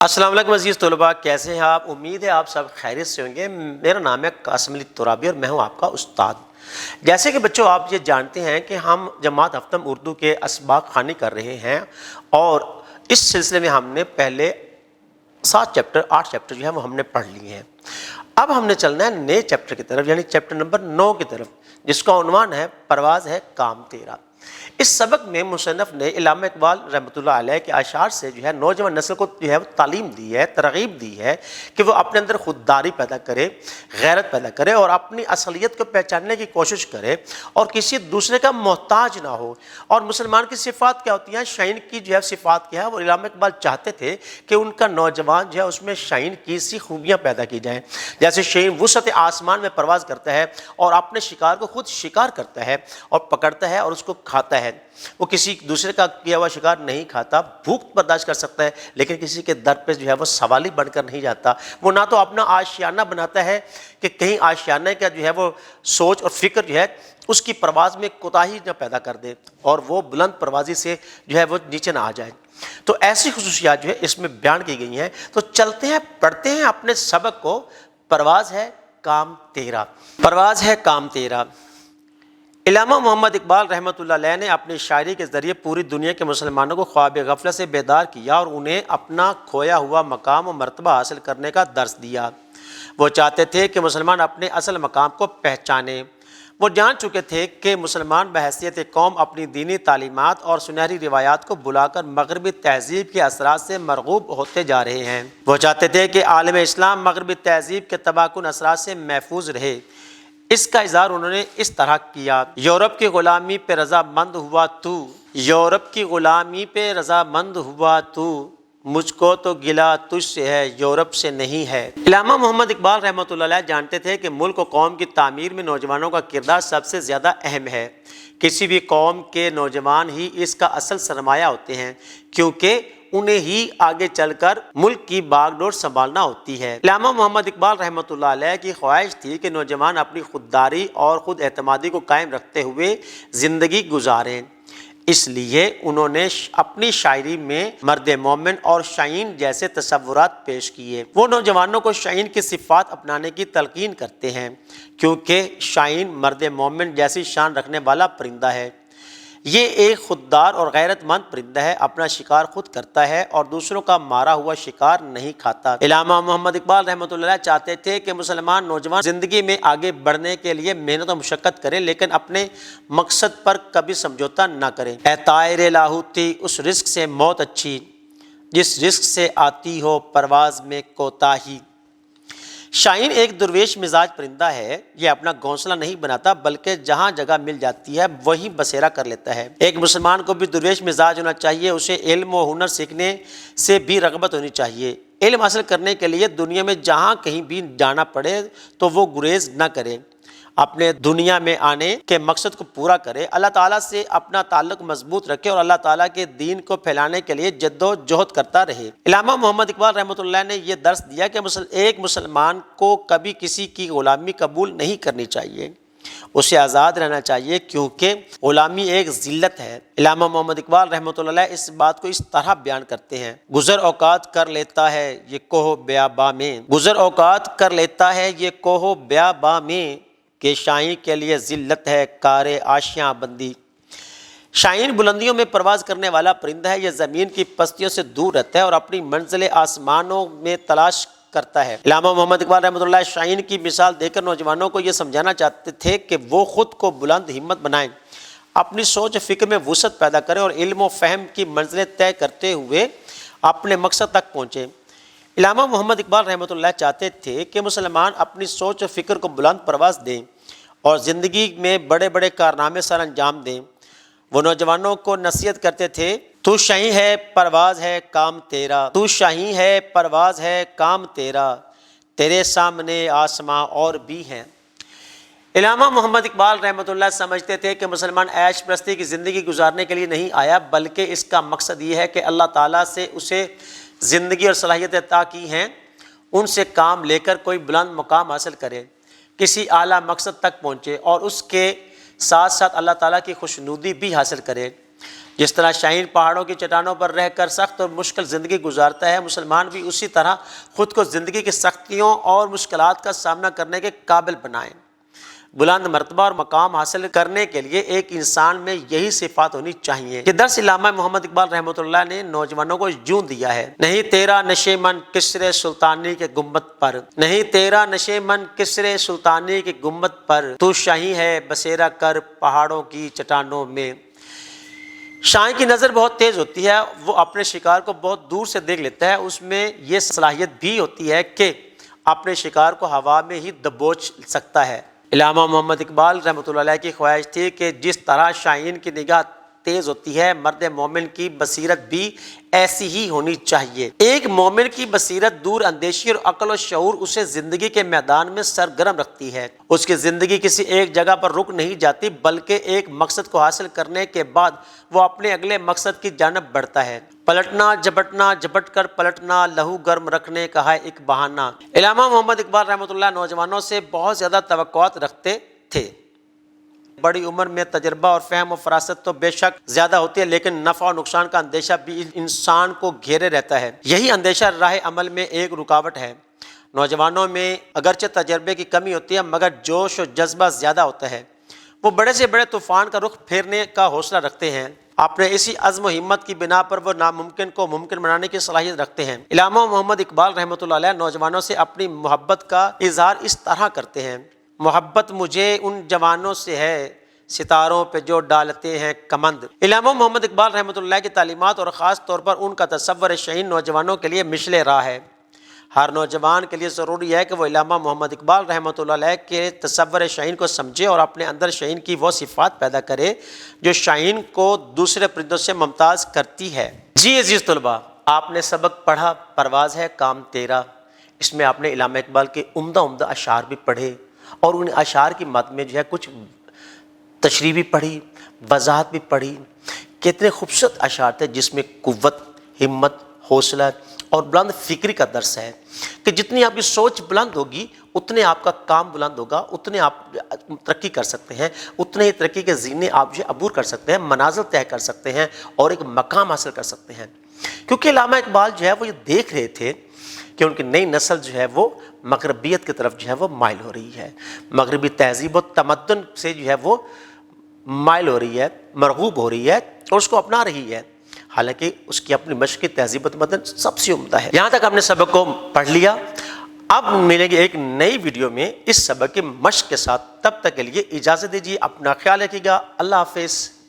السلام علیکم عزیز طلباء، کیسے ہیں آپ؟ امید ہے آپ سب خیریت سے ہوں گے۔ میرا نام ہے قاسم علی ترابی اور میں ہوں آپ کا استاد۔ جیسے کہ بچوں آپ یہ جانتے ہیں کہ ہم جماعت ہفتم اردو کے اسباق خوانی کر رہے ہیں اور اس سلسلے میں ہم نے پہلے 8 چیپٹر جو ہے وہ ہم نے پڑھ لیے ہیں۔ اب ہم نے چلنا ہے نئے چیپٹر کی طرف، یعنی چیپٹر نمبر 9 کی طرف، جس کا عنوان ہے پرواز ہے کام تیرا۔ اس سبق میں مصنف نے علامہ اقبال رحمۃ اللہ علیہ کے اشعار سے جو ہے نوجوان نسل کو جو ہے وہ تعلیم دی ہے، ترغیب دی ہے کہ وہ اپنے اندر خودداری پیدا کرے، غیرت پیدا کرے اور اپنی اصلیت کو پہچاننے کی کوشش کرے اور کسی دوسرے کا محتاج نہ ہو۔ اور مسلمان کی صفات کیا ہوتی ہیں؟ شعین کی جو ہے صفات کیا ہے؟ وہ علامہ اقبال چاہتے تھے کہ ان کا نوجوان جو ہے اس میں شعین کی سی خوبیاں پیدا کی جائیں، جیسے شعین وسعت آسمان میں پرواز کرتا ہے اور اپنے شکار کو خود شکار کرتا ہے اور پکڑتا ہے اور اس کو کھاتا ہے۔ وہ کسی دوسرے کا کیا ہوا شکار نہیں کھاتا، بھوک برداشت کر سکتا ہے لیکن کسی کے در پہ جو ہے وہ سوالی بن کر نہیں جاتا۔ وہ نہ تو اپنا آشیانہ بناتا ہے کہ کہیں آشیانہ کا جو ہے وہ سوچ اور فکر جو ہے اس کی پرواز میں کوتاہی نہ پیدا کر دے اور وہ بلند پروازی سے جو ہے وہ نیچے نہ آ جائے۔ تو ایسی خصوصیات جو ہے اس میں بیان کی گئی ہیں۔ تو چلتے ہیں، پڑھتے ہیں اپنے سبق کو۔ پرواز ہے کام تیرا، پرواز ہے کام تیرا۔ علامہ محمد اقبال رحمۃ اللہ علیہ نے اپنی شاعری کے ذریعے پوری دنیا کے مسلمانوں کو خواب غفلت سے بیدار کیا اور انہیں اپنا کھویا ہوا مقام و مرتبہ حاصل کرنے کا درس دیا۔ وہ چاہتے تھے کہ مسلمان اپنے اصل مقام کو پہچانے۔ وہ جان چکے تھے کہ مسلمان بحیثیت قوم اپنی دینی تعلیمات اور سنہری روایات کو بلا کر مغربی تہذیب کے اثرات سے مرغوب ہوتے جا رہے ہیں۔ وہ چاہتے تھے کہ عالم اسلام مغربی تہذیب کے تباہ کن اثرات سے محفوظ رہے۔ اس کا اظہار انہوں نے اس طرح کیا: یورپ کی غلامی پہ رضا مند ہوا تو، یورپ کی غلامی پہ رضا مند ہوا تو، مجھ کو تو گلہ تجھ سے ہے، یورپ سے نہیں ہے۔ علامہ محمد اقبال رحمۃ اللہ علیہ جانتے تھے کہ ملک و قوم کی تعمیر میں نوجوانوں کا کردار سب سے زیادہ اہم ہے۔ کسی بھی قوم کے نوجوان ہی اس کا اصل سرمایہ ہوتے ہیں، کیونکہ انہیں ہی آگے چل کر ملک کی باغ ڈور سنبھالنا ہوتی ہے۔ علامہ محمد اقبال رحمۃ اللہ علیہ کی خواہش تھی کہ نوجوان اپنی خودداری اور خود اعتمادی کو قائم رکھتے ہوئے زندگی گزاریں۔ اس لیے انہوں نے اپنی شاعری میں مرد مومن اور شعین جیسے تصورات پیش کیے۔ وہ نوجوانوں کو شعین کی صفات اپنانے کی تلقین کرتے ہیں، کیونکہ شعین مرد مومن جیسی شان رکھنے والا پرندہ ہے۔ یہ ایک خوددار اور غیرت مند پرندہ ہے، اپنا شکار خود کرتا ہے اور دوسروں کا مارا ہوا شکار نہیں کھاتا۔ علامہ محمد اقبال رحمۃ اللہ علیہ چاہتے تھے کہ مسلمان نوجوان زندگی میں آگے بڑھنے کے لیے محنت و مشقت کریں لیکن اپنے مقصد پر کبھی سمجھوتا نہ کریں۔ اے طائر لاہوتی، اس رزق سے موت اچھی جس رزق سے آتی ہو پرواز میں کوتاہی۔ شاعین ایک درویش مزاج پرندہ ہے۔ یہ اپنا گھونسلہ نہیں بناتا بلکہ جہاں جگہ مل جاتی ہے وہیں بسیرا کر لیتا ہے۔ ایک مسلمان کو بھی درویش مزاج ہونا چاہیے۔ اسے علم و ہنر سیکھنے سے بھی رغبت ہونی چاہیے۔ علم حاصل کرنے کے لیے دنیا میں جہاں کہیں بھی جانا پڑے تو وہ گریز نہ کرے، اپنے دنیا میں آنے کے مقصد کو پورا کرے، اللہ تعالیٰ سے اپنا تعلق مضبوط رکھے اور اللہ تعالیٰ کے دین کو پھیلانے کے لیے جد و جہد کرتا رہے۔ علامہ محمد اقبال رحمۃ اللہ نے یہ درس دیا کہ ایک مسلمان کو کبھی کسی کی غلامی قبول نہیں کرنی چاہیے، اسے آزاد رہنا چاہیے کیونکہ غلامی ایک ذلت ہے۔ علامہ محمد اقبال رحمۃ اللہ علیہ اس بات کو اس طرح بیان کرتے ہیں: گزر اوقات کر لیتا ہے یہ کوہ بیاباں میں، گزر اوقات کر لیتا ہے یہ کوہ بیاباں میں، کہ شاعین کے لیے ذلت ہے کار آشیاں بندی۔ شاعین بلندیوں میں پرواز کرنے والا پرندہ ہے۔ یہ زمین کی پستیوں سے دور رہتا ہے اور اپنی منزل آسمانوں میں تلاش کرتا ہے۔ علامہ محمد اقبال رحمۃ اللہ شاعین کی مثال دے کر نوجوانوں کو یہ سمجھانا چاہتے تھے کہ وہ خود کو بلند ہمت بنائیں، اپنی سوچ و فکر میں وسعت پیدا کریں اور علم و فہم کی منزلیں طے کرتے ہوئے اپنے مقصد تک پہنچیں۔ علامہ محمد اقبال رحمۃ اللہ چاہتے تھے کہ مسلمان اپنی سوچ و فکر کو بلند پرواز دیں اور زندگی میں بڑے بڑے کارنامے سر انجام دیں۔ وہ نوجوانوں کو نصیحت کرتے تھے: تو شاہی ہے پرواز ہے کام تیرا، تو شاہی ہے پرواز ہے کام تیرا، تیرے سامنے آسماں اور بھی ہیں۔ علامہ محمد اقبال رحمۃ اللہ سمجھتے تھے کہ مسلمان عیش پرستی کی زندگی گزارنے کے لیے نہیں آیا بلکہ اس کا مقصد یہ ہے کہ اللہ تعالیٰ سے اسے زندگی اور صلاحیت عطا کی ہیں، ان سے کام لے کر کوئی بلند مقام حاصل کرے، کسی اعلیٰ مقصد تک پہنچے اور اس کے ساتھ ساتھ اللہ تعالیٰ کی خوشنودی بھی حاصل کرے۔ جس طرح شاہین پہاڑوں کی چٹانوں پر رہ کر سخت اور مشکل زندگی گزارتا ہے، مسلمان بھی اسی طرح خود کو زندگی کی سختیوں اور مشکلات کا سامنا کرنے کے قابل بنائیں۔ بلند مرتبہ اور مقام حاصل کرنے کے لیے ایک انسان میں یہی صفات ہونی چاہیے۔ یہ درس علامہ محمد اقبال رحمۃ اللہ نے نوجوانوں کو یوں دیا ہے: نہیں تیرا نشے من کسرے سلطانی کے گنبد پر، نہیں تیرا نشے من کسرے سلطانی کے گنبد پر، تو شاہی ہے بسیرا کر پہاڑوں کی چٹانوں میں۔ شاہین کی نظر بہت تیز ہوتی ہے، وہ اپنے شکار کو بہت دور سے دیکھ لیتا ہے۔ اس میں یہ صلاحیت بھی ہوتی ہے کہ اپنے شکار کو ہوا میں ہی دبوچ سکتا ہے۔ علامہ محمد اقبال رحمۃ اللہ علیہ کی خواہش تھی کہ جس طرح شاہین کی نگاہ تیز ہوتی ہے، مرد مومن کی بصیرت بھی ایسی ہی ہونی چاہیے۔ ایک مومن کی بصیرت دور اندیشی اور عقل و شعور اسے زندگی کے میدان میں سرگرم رکھتی ہے۔ اس کی زندگی کسی ایک جگہ پر رک نہیں جاتی، بلکہ ایک مقصد کو حاصل کرنے کے بعد وہ اپنے اگلے مقصد کی جانب بڑھتا ہے۔ پلٹنا جھپٹنا، جھپٹ کر پلٹنا، لہو گرم رکھنے کا ہے ایک بہانہ۔ علامہ محمد اقبال رحمۃ اللہ نوجوانوں سے بہت زیادہ توقعات رکھتے تھے۔ بڑی عمر میں تجربہ اور فہم و فراست تو بے شک زیادہ ہوتی ہے، لیکن نفع و نقصان کا اندیشہ بھی انسان کو گھیرے رہتا ہے۔ یہی اندیشہ راہ عمل میں ایک رکاوٹ ہے۔ نوجوانوں میں اگرچہ تجربے کی کمی ہوتی ہے، مگر جوش و جذبہ زیادہ ہوتا ہے۔ وہ بڑے سے بڑے طوفان کا رخ پھیرنے کا حوصلہ رکھتے ہیں۔ اپنے اسی عزم و ہمت کی بنا پر وہ ناممکن کو ممکن بنانے کی صلاحیت رکھتے ہیں۔ علامہ محمد اقبال رحمۃ اللہ علیہ نوجوانوں سے اپنی محبت کا اظہار اس طرح کرتے ہیں: محبت مجھے ان جوانوں سے ہے، ستاروں پہ جو ڈالتے ہیں کمند۔ علامہ محمد اقبال رحمۃ اللہ کی تعلیمات اور خاص طور پر ان کا تصور شاہین نوجوانوں کے لیے مشعل راہ ہے۔ ہر نوجوان کے لیے ضروری ہے کہ وہ علامہ محمد اقبال رحمۃ اللہ علیہ کے تصور شاہین کو سمجھے اور اپنے اندر شاہین کی وہ صفات پیدا کرے جو شاہین کو دوسرے پرندوں سے ممتاز کرتی ہے۔ جی عزیز طلباء، آپ نے سبق پڑھا پرواز ہے کام تیرا۔ اس میں آپ نے علامہ اقبال کے عمدہ اشعار بھی پڑھے اور ان اشعار کی مد میں جو ہے کچھ تشریح بھی پڑھی، وضاحت بھی پڑھی۔ کتنے خوبصورت اشعار تھے جس میں قوت، ہمت، حوصلہ اور بلند فکری کا درس ہے کہ جتنی آپ کی سوچ بلند ہوگی اتنے آپ کا کام بلند ہوگا، اتنے آپ ترقی کر سکتے ہیں، اتنے ہی ترقی کے زینے آپ جو عبور کر سکتے ہیں، منازل طے کر سکتے ہیں اور ایک مقام حاصل کر سکتے ہیں۔ کیونکہ علامہ اقبال جو ہے وہ یہ دیکھ رہے تھے کہ ان کی نئی نسل جو ہے وہ مغربیت کی طرف جو ہے وہ مائل ہو رہی ہے، مغربی تہذیب و تمدن سے جو ہے وہ مائل ہو رہی ہے، مرغوب ہو رہی ہے اور اس کو اپنا رہی ہے، حالانکہ اس کی اپنی مشق تہذیب و تمدن سب سے عمدہ ہے۔ یہاں تک ہم نے سبق کو پڑھ لیا۔ اب ملیں گے ایک نئی ویڈیو میں اس سبق کی مشق کے ساتھ، تب تک کے لیے اجازت دیجیے، اپنا خیال رکھیے گا، اللہ حافظ۔